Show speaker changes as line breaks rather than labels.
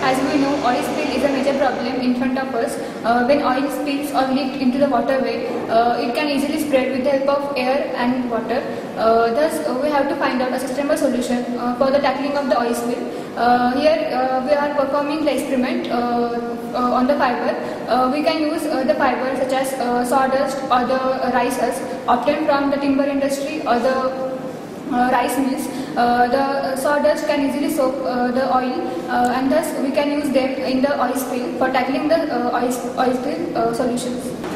As we know, oil spill is a major problem in front of us. When oil spills or leaked into the waterway, it can easily spread with the help of air and water. Thus, we have to find out a sustainable solution for the tackling of the oil spill. Here, we are performing the experiment on the fiber. We can use the fiber such as sawdust or the rice hulls obtained from the timber industry or the rice mills. The sawdust can easily soak the oil, and thus we can use them in the oil spill for tackling the oil spill solutions.